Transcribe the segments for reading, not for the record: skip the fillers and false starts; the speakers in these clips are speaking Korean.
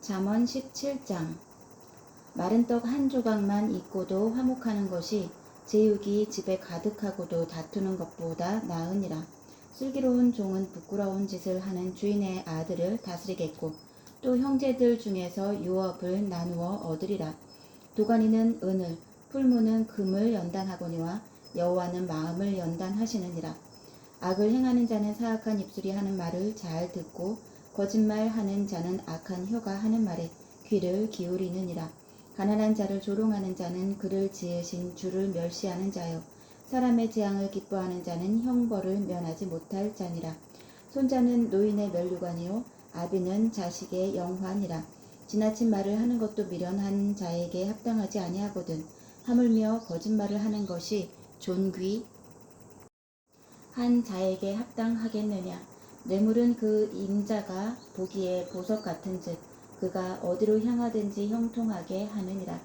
잠언 17장. 마른 떡 한 조각만 있고도 화목하는 것이 제육이 집에 가득하고도 다투는 것보다 나으니라. 슬기로운 종은 부끄러운 짓을 하는 주인의 아들을 다스리겠고 또 형제들 중에서 유업을 나누어 얻으리라. 도가니는 은을, 풀무는 금을 연단하거니와 여호와는 마음을 연단하시느니라. 악을 행하는 자는 사악한 입술이 하는 말을 잘 듣고 거짓말하는 자는 악한 혀가 하는 말에 귀를 기울이느니라. 가난한 자를 조롱하는 자는 그를 지으신 주를 멸시하는 자요, 사람의 재앙을 기뻐하는 자는 형벌을 면하지 못할 자니라. 손자는 노인의 면류관이요 아비는 자식의 영화니라. 지나친 말을 하는 것도 미련한 자에게 합당하지 아니하거든. 하물며 거짓말을 하는 것이 존귀한 자에게 합당하겠느냐. 뇌물은 그 임자가 보기에 보석 같은즉 그가 어디로 향하든지 형통하게 하느니라.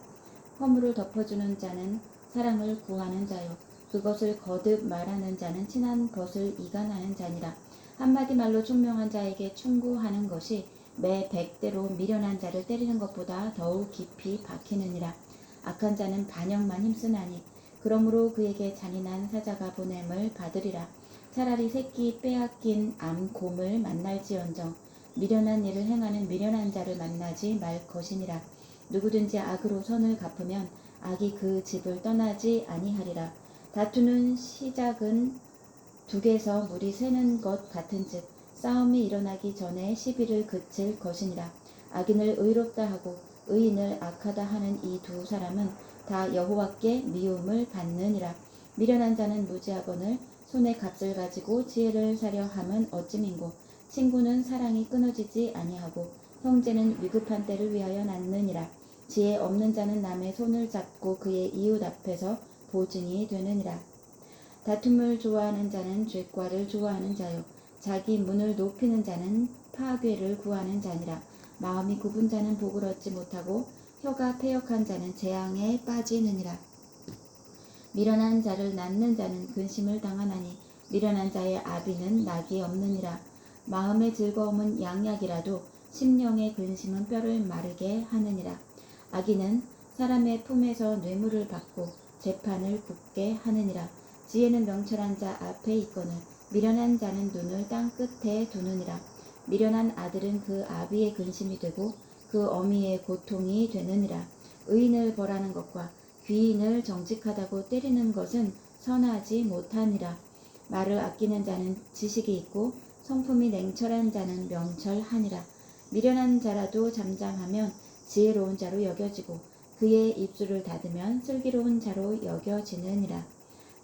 허물을 덮어주는 자는 사랑을 구하는 자요, 그것을 거듭 말하는 자는 친한 것을 이간하는 자니라. 한마디 말로 총명한 자에게 충고하는 것이 매 100대로 미련한 자를 때리는 것보다 더욱 깊이 박히느니라. 악한 자는 반역만 힘쓰나니 그러므로 그에게 잔인한 사자가 보냄을 받으리라. 차라리 새끼 빼앗긴 암곰을 만날지언정 미련한 일을 행하는 미련한 자를 만나지 말 것이니라. 누구든지 악으로 선을 갚으면 악이 그 집을 떠나지 아니하리라. 다투는 시작은 둑에서 물이 새는 것 같은즉 싸움이 일어나기 전에 시비를 그칠 것이니라. 악인을 의롭다 하고 의인을 악하다 하는 이 두 사람은 다 여호와께 미움을 받느니라. 미련한 자는 무지하거늘 손에 값을 가지고 지혜를 사려 함은 어찌민고. 친구는 사랑이 끊어지지 아니하고 형제는 위급한 때를 위하여 낳느니라. 지혜 없는 자는 남의 손을 잡고 그의 이웃 앞에서 보증이 되느니라. 다툼을 좋아하는 자는 죄과를 좋아하는 자요, 자기 문을 높이는 자는 파괴를 구하는 자니라. 마음이 굽은 자는 복을 얻지 못하고 혀가 패역한 자는 재앙에 빠지느니라. 미련한 자를 낳는 자는 근심을 당하나니 미련한 자의 아비는 낙이 없느니라. 마음의 즐거움은 양약이라도 심령의 근심은 뼈를 마르게 하느니라. 악인은 사람의 품에서 뇌물을 받고 재판을 굽게 하느니라. 지혜는 명철한 자 앞에 있거늘 미련한 자는 눈을 땅 끝에 두느니라. 미련한 아들은 그 아비의 근심이 되고 그 어미의 고통이 되느니라. 의인을 벌하는 것과 귀인을 정직하다고 때리는 것은 선하지 못하니라. 말을 아끼는 자는 지식이 있고 성품이 냉철한 자는 명철하니라. 미련한 자라도 잠잠하면 지혜로운 자로 여겨지고 그의 입술을 닫으면 슬기로운 자로 여겨지느니라.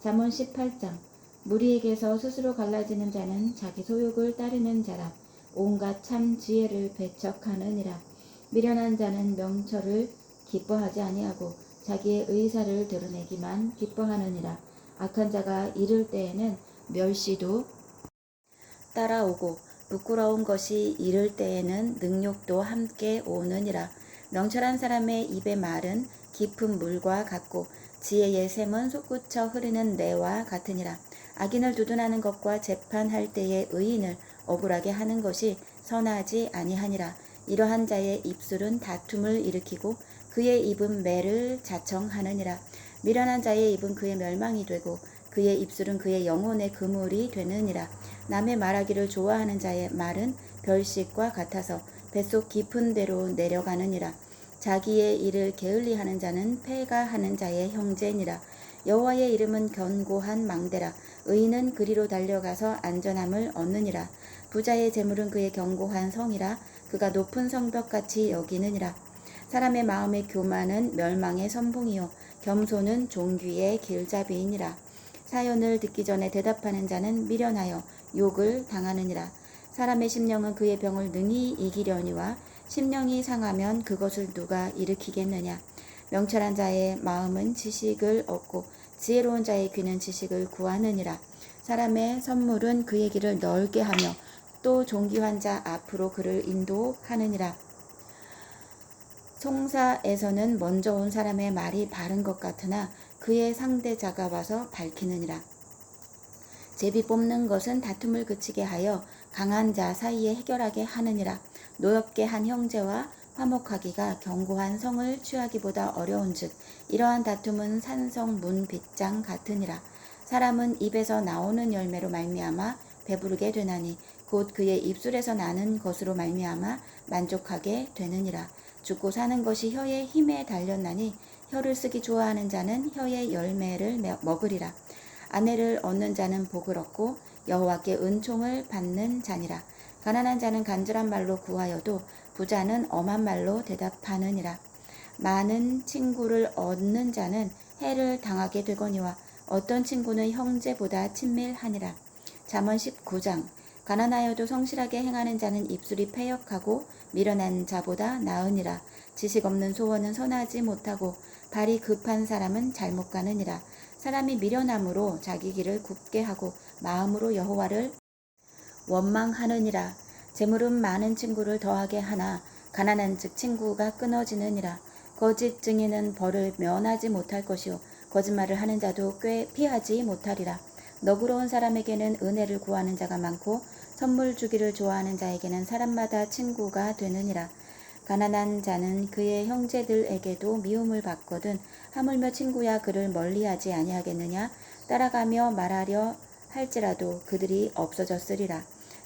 잠언 18장. 무리에게서 스스로 갈라지는 자는 자기 소욕을 따르는 자라. 온갖 참 지혜를 배척하느니라. 미련한 자는 명철을 기뻐하지 아니하고 자기의 의사를 드러내기만 기뻐하느니라. 악한 자가 이를 때에는 멸시도 따라오고 부끄러운 것이 이를 때에는 능욕도 함께 오느니라. 명철한 사람의 입의 말은 깊은 물과 같고 지혜의 샘은 솟구쳐 흐르는 내와 같으니라. 악인을 두둔하는 것과 재판할 때의 의인을 억울하게 하는 것이 선하지 아니하니라. 이러한 자의 입술은 다툼을 일으키고 그의 입은 매를 자청하느니라. 미련한 자의 입은 그의 멸망이 되고 그의 입술은 그의 영혼의 그물이 되느니라. 남의 말하기를 좋아하는 자의 말은 별식과 같아서 뱃속 깊은 데로 내려가느니라. 자기의 일을 게을리하는 자는 패가하는 자의 형제니라. 여호와의 이름은 견고한 망대라. 의인은 그리로 달려가서 안전함을 얻느니라. 부자의 재물은 그의 견고한 성이라. 그가 높은 성벽같이 여기느니라. 사람의 마음의 교만은 멸망의 선봉이요 겸손은 종귀의 길잡이이니라. 사연을 듣기 전에 대답하는 자는 미련하여 욕을 당하느니라. 사람의 심령은 그의 병을 능히 이기려니와 심령이 상하면 그것을 누가 일으키겠느냐. 명철한 자의 마음은 지식을 얻고 지혜로운 자의 귀는 지식을 구하느니라. 사람의 선물은 그의 길을 넓게 하며 또 존귀한 자 앞으로 그를 인도하느니라. 송사에서는 먼저 온 사람의 말이 바른 것 같으나 그의 상대자가 와서 밝히느니라. 제비 뽑는 것은 다툼을 그치게 하여 강한 자 사이에 해결하게 하느니라. 노엽게 한 형제와 화목하기가 견고한 성을 취하기보다 어려운즉 이러한 다툼은 산성 문 빗장 같으니라. 사람은 입에서 나오는 열매로 말미암아 배부르게 되나니 곧 그의 입술에서 나는 것으로 말미암아 만족하게 되느니라. 죽고 사는 것이 혀의 힘에 달렸나니 혀를 쓰기 좋아하는 자는 혀의 열매를 먹으리라. 아내를 얻는 자는 복을 얻고 여호와께 은총을 받는 자니라. 가난한 자는 간절한 말로 구하여도 부자는 엄한 말로 대답하느니라. 많은 친구를 얻는 자는 해를 당하게 되거니와 어떤 친구는 형제보다 친밀하니라. 잠언 19장. 가난하여도 성실하게 행하는 자는 입술이 패역하고 미련한 자보다 나으니라. 지식 없는 소원은 선하지 못하고 발이 급한 사람은 잘못 가느니라. 사람이 미련함으로 자기 길을 굽게 하고 마음으로 여호와를 원망하느니라. 재물은 많은 친구를 더하게 하나 가난한즉 친구가 끊어지느니라. 거짓 증인은 벌을 면하지 못할 것이요 거짓말을 하는 자도 꽤 피하지 못하리라. 너그러운 사람에게는 은혜를 구하는 자가 많고 선물 주기를 좋아하는 자에게는 사람마다 친구가 되느니라. 가난한 자는 그의 형제들에게도 미움을 받거든 하물며 친구야 그를 멀리하지 아니하겠느냐. 따라가며 말하려 할지라도 그들이 없어졌으리라.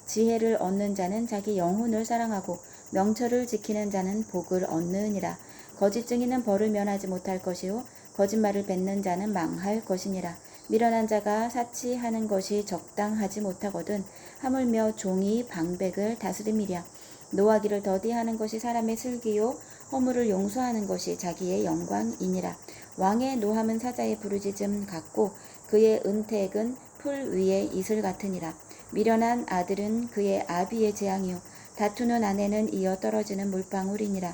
지혜를 얻는 자는 자기 영혼을 사랑하고 명철을 지키는 자는 복을 얻느니라. 거짓 증인은 벌을 면하지 못할 것이요 거짓말을 뱉는 자는 망할 것이니라. 미련한 자가 사치하는 것이 적당하지 못하거든 하물며 종이 방백을 다스림이랴. 노하기를 더디하는 것이 사람의 슬기요 허물을 용서하는 것이 자기의 영광이니라. 왕의 노함은 사자의 부르짖음 같고 그의 은택은 풀 위의 이슬 같으니라. 미련한 아들은 그의 아비의 재앙이요 다투는 아내는 이어 떨어지는 물방울이니라.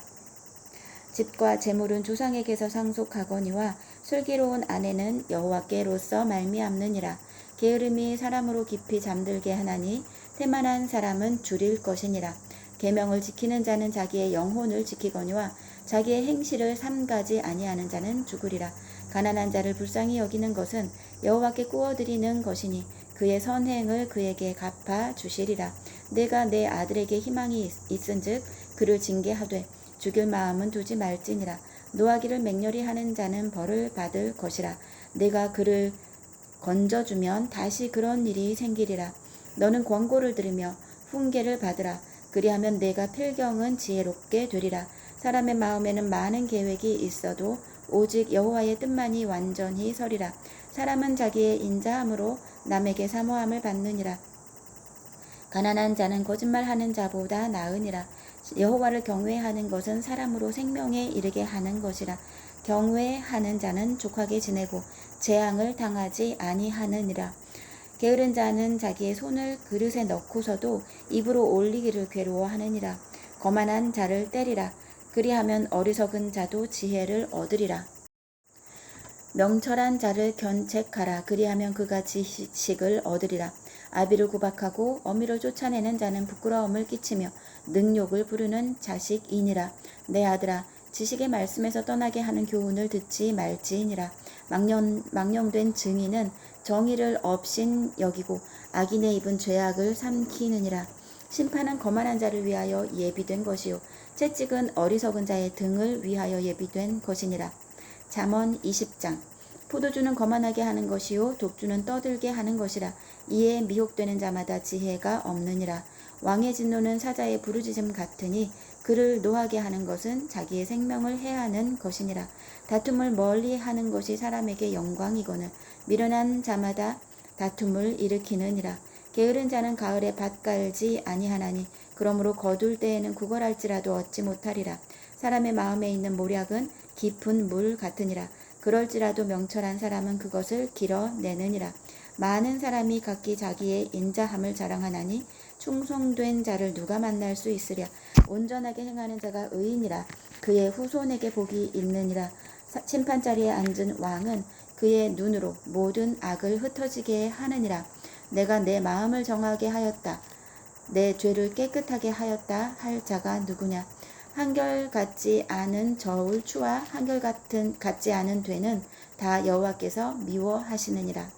집과 재물은 조상에게서 상속하거니와 슬기로운 아내는 여호와께로서 말미암느니라. 게으름이 사람으로 깊이 잠들게 하나니 태만한 사람은 줄일 것이니라. 계명을 지키는 자는 자기의 영혼을 지키거니와 자기의 행실을 삼가지 아니하는 자는 죽으리라. 가난한 자를 불쌍히 여기는 것은 여호와께 구워드리는 것이니 그의 선행을 그에게 갚아 주시리라. 내가 내 아들에게 희망이 있은즉 그를 징계하되 죽일 마음은 두지 말지니라. 노하기를 맹렬히 하는 자는 벌을 받을 것이라. 내가 그를 건져주면 다시 그런 일이 생기리라. 너는 권고를 들으며 훈계를 받으라. 그리하면 내가 필경은 지혜롭게 되리라. 사람의 마음에는 많은 계획이 있어도 오직 여호와의 뜻만이 완전히 서리라. 사람은 자기의 인자함으로 남에게 사모함을 받느니라. 가난한 자는 거짓말하는 자보다 나으니라. 여호와를 경외하는 것은 사람으로 생명에 이르게 하는 것이라. 경외하는 자는 족하게 지내고 재앙을 당하지 아니하느니라. 게으른 자는 자기의 손을 그릇에 넣고서도 입으로 올리기를 괴로워하느니라. 거만한 자를 때리라. 그리하면 어리석은 자도 지혜를 얻으리라. 명철한 자를 견책하라. 그리하면 그가 지식을 얻으리라. 아비를 구박하고 어미를 쫓아내는 자는 부끄러움을 끼치며 능욕을 부르는 자식이니라. 내 아들아, 지식의 말씀에서 떠나게 하는 교훈을 듣지 말지니라. 망령된 증인은 정의를 업신 여기고 악인의 입은 죄악을 삼키느니라. 심판은 거만한 자를 위하여 예비된 것이요 채찍은 어리석은 자의 등을 위하여 예비된 것이니라. 잠언 20장. 포도주는 거만하게 하는 것이요 독주는 떠들게 하는 것이라. 이에 미혹되는 자마다 지혜가 없느니라. 왕의 진노는 사자의 부르짖음 같으니 그를 노하게 하는 것은 자기의 생명을 해하는 것이니라. 다툼을 멀리 하는 것이 사람에게 영광이거늘 미련한 자마다 다툼을 일으키느니라. 게으른 자는 가을에 밭 갈지 아니하나니 그러므로 거둘 때에는 구걸할지라도 얻지 못하리라. 사람의 마음에 있는 모략은 깊은 물 같으니라. 그럴지라도 명철한 사람은 그것을 길어내느니라. 많은 사람이 각기 자기의 인자함을 자랑하나니 충성된 자를 누가 만날 수 있으랴. 온전하게 행하는 자가 의인이라. 그의 후손에게 복이 있느니라. 심판자리에 앉은 왕은 그의 눈으로 모든 악을 흩어지게 하느니라. 내가 내 마음을 정하게 하였다. 내 죄를 깨끗하게 하였다 할 자가 누구냐. 한결같지 않은 저울 추와 한결같지 않은 되는 다 여호와께서 미워하시느니라.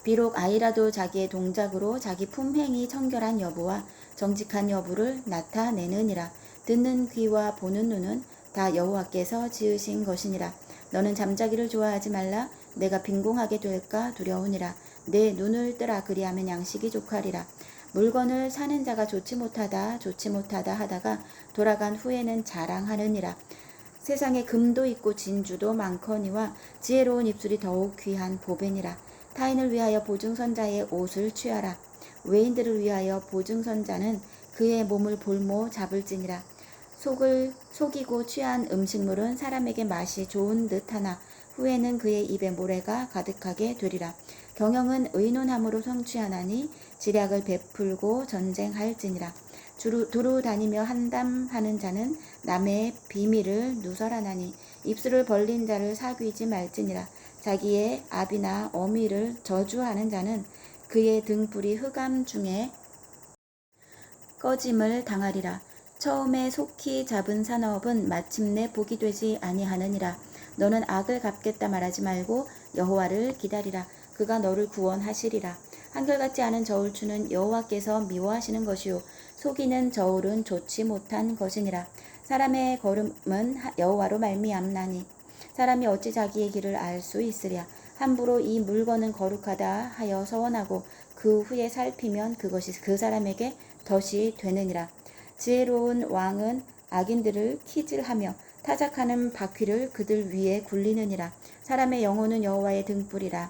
비록 아이라도 자기의 동작으로 자기 품행이 청결한 여부와 정직한 여부를 나타내느니라. 듣는 귀와 보는 눈은 다 여호와께서 지으신 것이니라. 너는 잠자기를 좋아하지 말라. 내가 빈궁하게 될까 두려우니라. 내 눈을 뜨라. 그리하면 양식이 족하리라. 물건을 사는 자가 좋지 못하다 하다가 돌아간 후에는 자랑하느니라. 세상에 금도 있고 진주도 많거니와 지혜로운 입술이 더욱 귀한 보배니라. 타인을 위하여 보증선자의 옷을 취하라. 외인들을 위하여 보증선자는 그의 몸을 볼모 잡을지니라. 속이고 취한 음식물은 사람에게 맛이 좋은 듯하나 후에는 그의 입에 모래가 가득하게 되리라. 경영은 의논함으로 성취하나니 지략을 베풀고 전쟁할지니라. 두루 다니며 한담하는 자는 남의 비밀을 누설하나니 입술을 벌린 자를 사귀지 말지니라. 자기의 아비나 어미를 저주하는 자는 그의 등불이 흑암 중에 꺼짐을 당하리라. 처음에 속히 잡은 산업은 마침내 복이 되지 아니하느니라. 너는 악을 갚겠다 말하지 말고 여호와를 기다리라. 그가 너를 구원하시리라. 한결같지 않은 저울추는 여호와께서 미워하시는 것이요 속이는 저울은 좋지 못한 것이니라. 사람의 걸음은 여호와로 말미암나니 사람이 어찌 자기의 길을 알 수 있으랴. 함부로 이 물건은 거룩하다 하여 서원하고 그 후에 살피면 그것이 그 사람에게 덫이 되느니라. 지혜로운 왕은 악인들을 키질하며 타작하는 바퀴를 그들 위에 굴리느니라. 사람의 영혼은 여호와의 등불이라.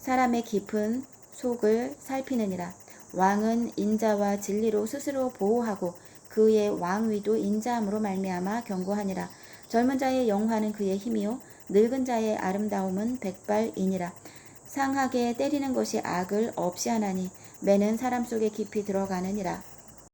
사람의 깊은 속을 살피느니라. 왕은 인자와 진리로 스스로 보호하고 그의 왕위도 인자함으로 말미암아 견고하니라. 젊은 자의 영화는 그의 힘이요 늙은 자의 아름다움은 백발이니라. 상하게 때리는 것이 악을 없이 하나니 매는 사람 속에 깊이 들어가느니라.